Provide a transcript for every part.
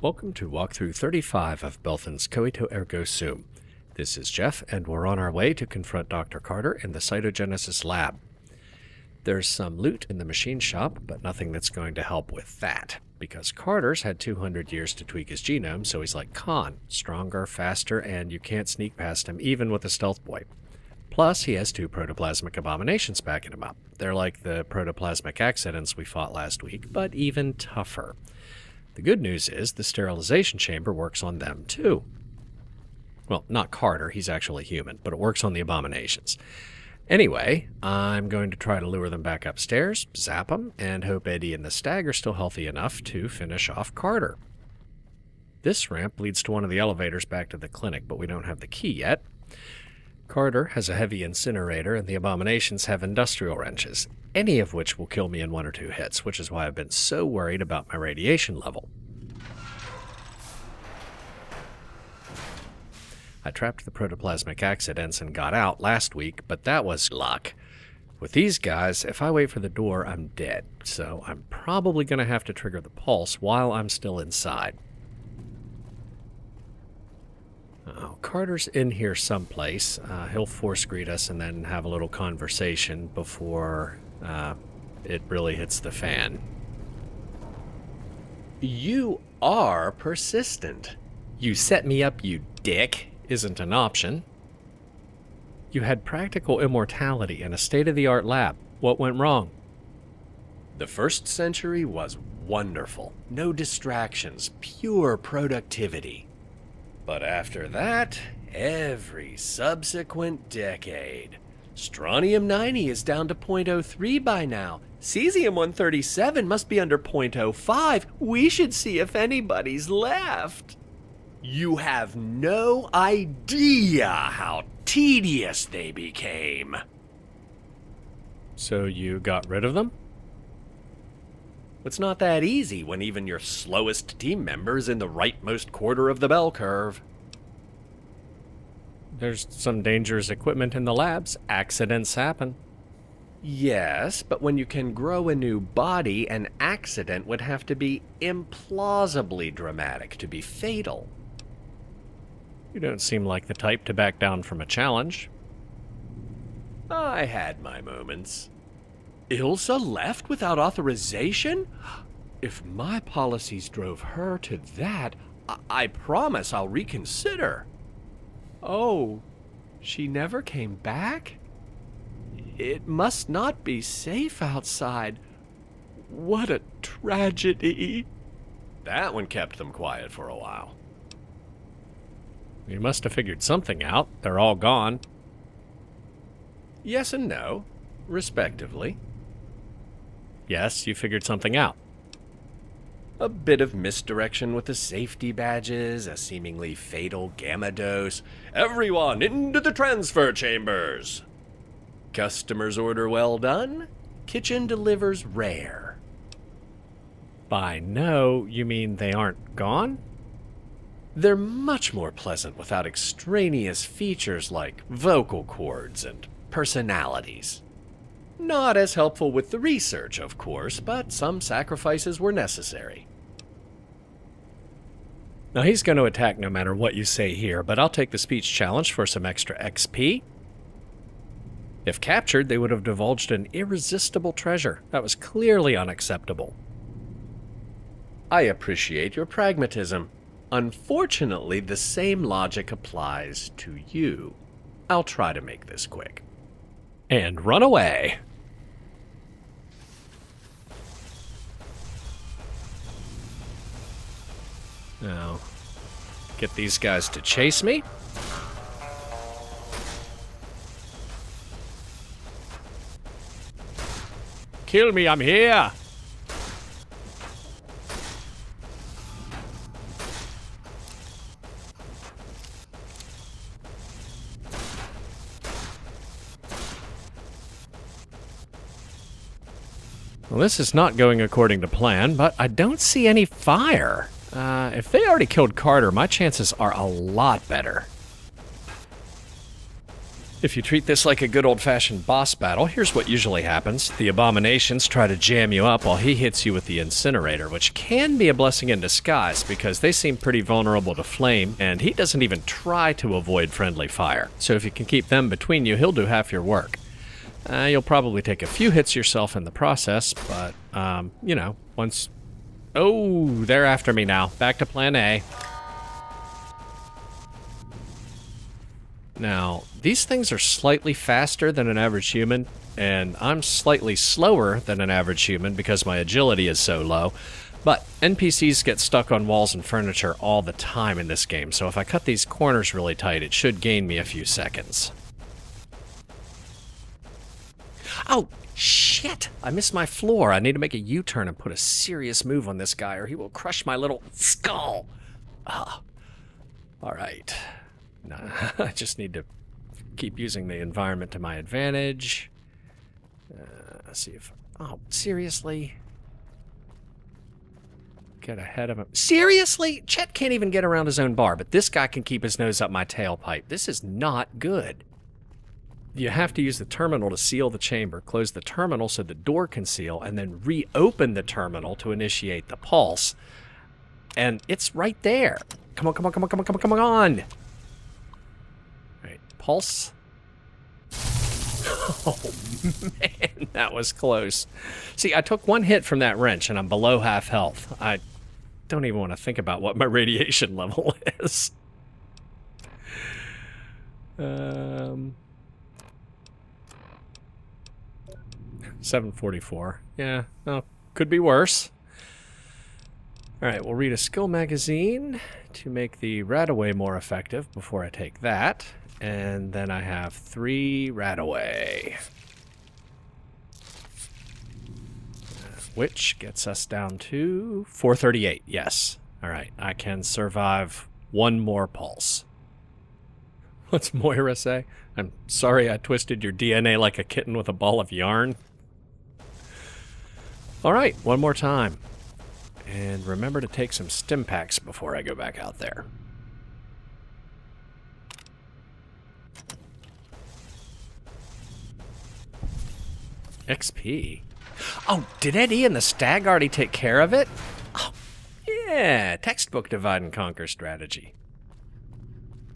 Welcome to walkthrough 35 of Belthan's Coito Ergo Sum. This is Jeff, and we're on our way to confront Dr. Carter in the Cytogenesis Lab. There's some loot in the machine shop, but nothing that's going to help with that, because Carter's had 200 years to tweak his genome, so he's like Khan, stronger, faster, and you can't sneak past him even with a stealth boy. Plus, he has 2 protoplasmic abominations backing him up. They're like the protoplasmic accidents we fought last week, but even tougher. The good news is the sterilization chamber works on them too. Well, not Carter, he's actually human, but it works on the abominations. Anyway, I'm going to try to lure them back upstairs, zap them, and hope ED-E and The Stag are still healthy enough to finish off Carter. This ramp leads to one of the elevators back to the clinic, but we don't have the key yet. Carter has a heavy incinerator, and the abominations have industrial wrenches, any of which will kill me in 1 or 2 hits, which is why I've been so worried about my radiation level. I trapped the protoplasmic accidents and got out last week, but that was luck. With these guys, if I wait for the door, I'm dead, so I'm probably going to have to trigger the pulse while I'm still inside. Oh, Carter's in here someplace. He'll force greet us and then have a little conversation before it really hits the fan. You are persistent. You set me up, you dick, isn't an option. You had practical immortality in a state-of-the-art lab. What went wrong? The first century was wonderful. No distractions, pure productivity. But after that, every subsequent decade. Strontium-90 is down to 0.03 by now. Cesium-137 must be under 0.05. We should see if anybody's left. You have no idea how tedious they became. So you got rid of them? It's not that easy when even your slowest team member's in the rightmost quarter of the bell curve. There's some dangerous equipment in the labs. Accidents happen. Yes, but when you can grow a new body, an accident would have to be implausibly dramatic to be fatal. You don't seem like the type to back down from a challenge. I had my moments. Ilsa left without authorization? If my policies drove her to that, I promise I'll reconsider. Oh, she never came back? It must not be safe outside. What a tragedy. That one kept them quiet for a while. You must have figured something out. They're all gone. Yes and no, respectively. Yes, you figured something out. A bit of misdirection with the safety badges, a seemingly fatal gamma dose. Everyone into the transfer chambers! Customer's order well done. Kitchen delivers rare. By no, you mean they aren't gone? They're much more pleasant without extraneous features like vocal cords and personalities. Not as helpful with the research, of course, but some sacrifices were necessary. Now he's going to attack no matter what you say here, but I'll take the speech challenge for some extra XP. If captured, they would have divulged an irresistible treasure. That was clearly unacceptable. I appreciate your pragmatism. Unfortunately, the same logic applies to you. I'll try to make this quick. And run away. Now, get these guys to chase me. Kill me, I'm here! Well, this is not going according to plan, but I don't see any fire. If they already killed Carter, my chances are a lot better. If you treat this like a good old-fashioned boss battle, here's what usually happens. The abominations try to jam you up while he hits you with the incinerator, which can be a blessing in disguise because they seem pretty vulnerable to flame, and he doesn't even try to avoid friendly fire. So if you can keep them between you, he'll do half your work. You'll probably take a few hits yourself in the process, but, you know, once... Oh, they're after me now. Back to plan A. Now, these things are slightly faster than an average human, and I'm slightly slower than an average human because my agility is so low. But NPCs get stuck on walls and furniture all the time in this game, so if I cut these corners really tight, it should gain me a few seconds. Oh, shit! I missed my floor. I need to make a U-turn and put a serious move on this guy, or he will crush my little skull. Ah. Alright. Nah, I just need to keep using the environment to my advantage. Let's see if... Oh, seriously? Get ahead of him. Seriously? Chet can't even get around his own bar, but this guy can keep his nose up my tailpipe. This is not good. You have to use the terminal to seal the chamber, close the terminal so the door can seal, and then reopen the terminal to initiate the pulse. And it's right there. Come on, come on, come on, come on, come on, come on! Alright, pulse. Oh, man, that was close. See, I took one hit from that wrench, and I'm below half health. I don't even want to think about what my radiation level is. 744. Yeah, well, could be worse. Alright, we'll read a skill magazine to make the Radaway more effective before I take that. And then I have 3 Radaway. Which gets us down to 438, yes. Alright, I can survive one more pulse. What's Moira say? I'm sorry I twisted your DNA like a kitten with a ball of yarn. Alright, one more time. And remember to take some stim packs before I go back out there. XP? Oh, did ED-E and The Stag already take care of it? Oh, yeah, textbook divide and conquer strategy.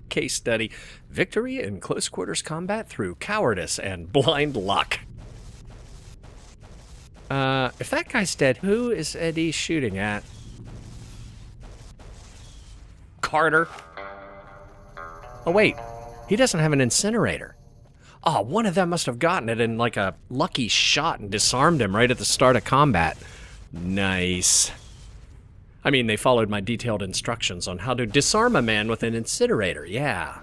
Case study, victory in close quarters combat through cowardice and blind luck. If that guy's dead, who is ED-E shooting at? Carter? Oh wait, he doesn't have an incinerator. Oh, one of them must have gotten it in like a lucky shot and disarmed him right at the start of combat. Nice. I mean, they followed my detailed instructions on how to disarm a man with an incinerator. Yeah.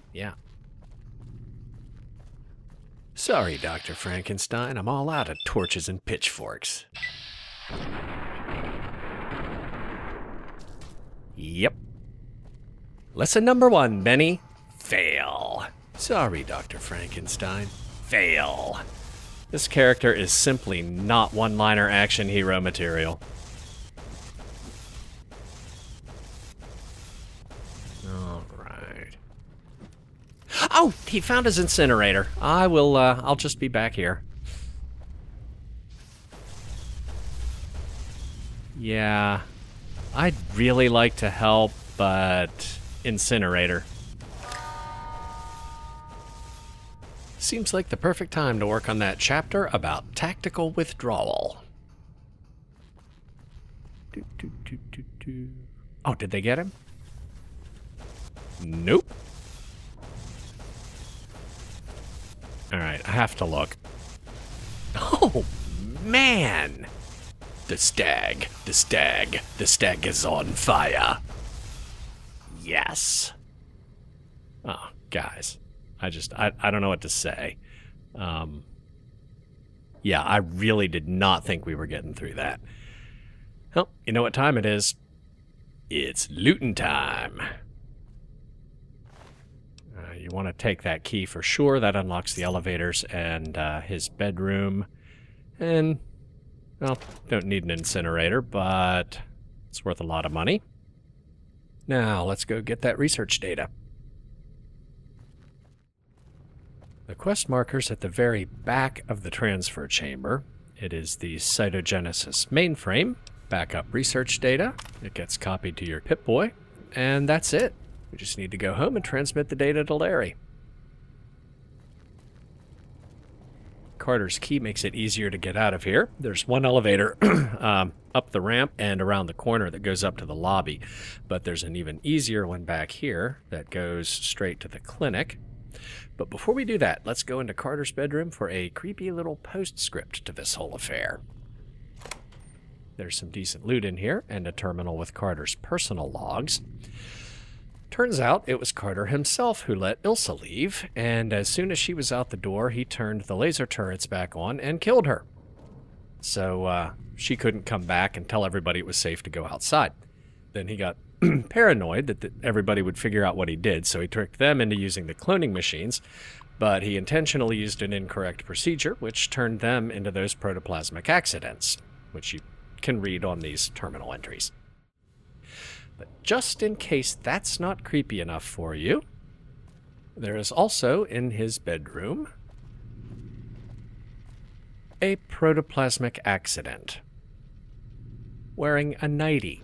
Sorry, Dr. Frankenstein. I'm all out of torches and pitchforks. Yep. Lesson number 1, Benny. Fail. Sorry, Dr. Frankenstein. Fail. This character is simply not one-liner action hero material. Alright. Oh, he found his incinerator. I'll just be back here. Yeah. I'd really like to help, but incinerator. Seems like the perfect time to work on that chapter about tactical withdrawal. Oh, did they get him? Nope. Alright, I have to look. Oh, man! The stag, the stag, the stag is on fire. Yes. Oh, guys. I don't know what to say. Yeah, I really did not think we were getting through that. Well, you know what time it is? It's looting time. You want to take that key for sure. That unlocks the elevators and his bedroom. And, well, don't need an incinerator, but it's worth a lot of money. Now, let's go get that research data. The quest marker's at the very back of the transfer chamber. It is the Cytogenesis mainframe. Backup research data. It gets copied to your Pip-Boy. And that's it. We just need to go home and transmit the data to Larry. Carter's key makes it easier to get out of here. There's one elevator up the ramp and around the corner that goes up to the lobby. But there's an even easier one back here that goes straight to the clinic. But before we do that, let's go into Carter's bedroom for a creepy little postscript to this whole affair. There's some decent loot in here and a terminal with Carter's personal logs. Turns out it was Carter himself who let Ilsa leave, and as soon as she was out the door, he turned the laser turrets back on and killed her. So she couldn't come back and tell everybody it was safe to go outside. Then he got paranoid that everybody would figure out what he did, so he tricked them into using the cloning machines, but he intentionally used an incorrect procedure, which turned them into those protoplasmic accidents, which you can read on these terminal entries. But just in case that's not creepy enough for you, there is also in his bedroom a protoplasmic accident, wearing a nightie.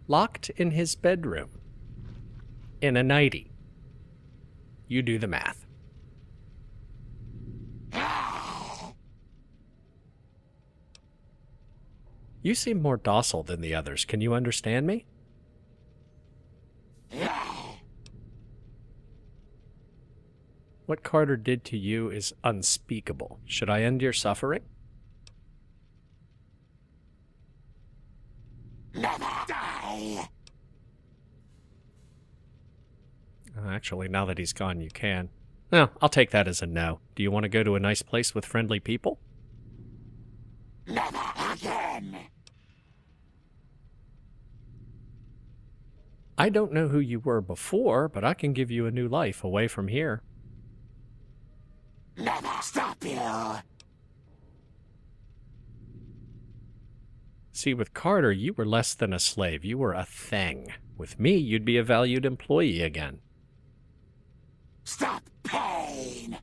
Locked in his bedroom. In a nightie. You do the math. You seem more docile than the others. Can you understand me? What Carter did to you is unspeakable. Should I end your suffering? Never die! Actually, now that he's gone, you can. Well, I'll take that as a no. Do you want to go to a nice place with friendly people? Never again! I don't know who you were before, but I can give you a new life away from here. Never stop you! See, with Carter, you were less than a slave. You were a thing. With me, you'd be a valued employee again. Stop pain!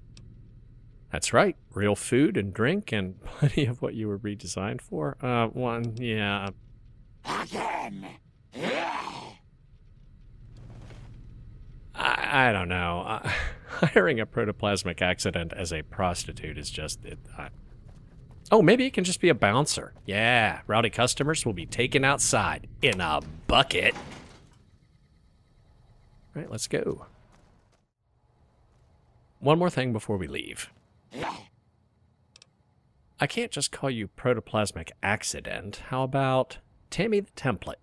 That's right. Real food and drink and plenty of what you were redesigned for. Yeah. Again! I don't know. Hiring a protoplasmic accident as a prostitute is just... Oh, maybe it can just be a bouncer. Yeah, rowdy customers will be taken outside in a bucket. All right, let's go. One more thing before we leave. I can't just call you protoplasmic accident. How about Tammy the Template?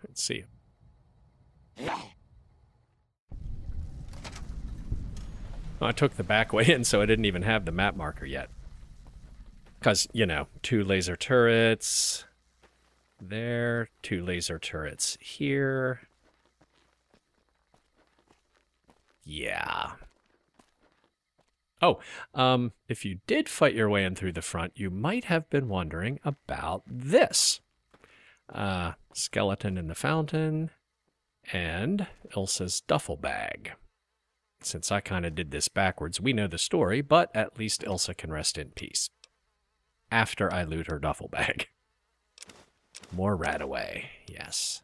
Let's see. I took the back way in, so I didn't even have the map marker yet. Because, you know, 2 laser turrets there, 2 laser turrets here. Yeah. Oh, if you did fight your way in through the front, you might have been wondering about this. Skeleton in the fountain and Ilsa's duffel bag. Since I kind of did this backwards, we know the story, but at least Ilsa can rest in peace. After I loot her duffel bag. More rat away, yes.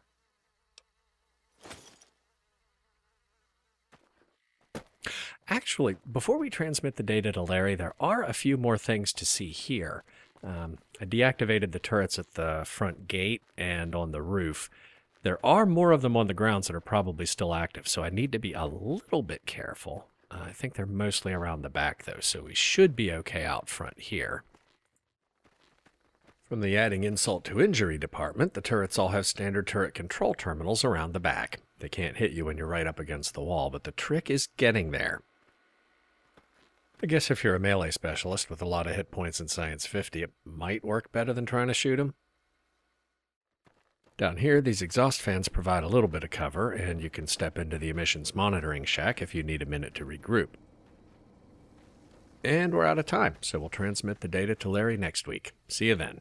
Actually, before we transmit the data to Larry, there are a few more things to see here. I deactivated the turrets at the front gate and on the roof. There are more of them on the grounds that are probably still active, so I need to be a little bit careful. I think they're mostly around the back, though, so we should be okay out front here. From the adding insult to injury department, the turrets all have standard turret control terminals around the back. They can't hit you when you're right up against the wall, but the trick is getting there. I guess if you're a melee specialist with a lot of hit points in Science 50, it might work better than trying to shoot him. Down here, these exhaust fans provide a little bit of cover, and you can step into the emissions monitoring shack if you need a minute to regroup. And we're out of time, so we'll transmit the data to Larry next week. See you then.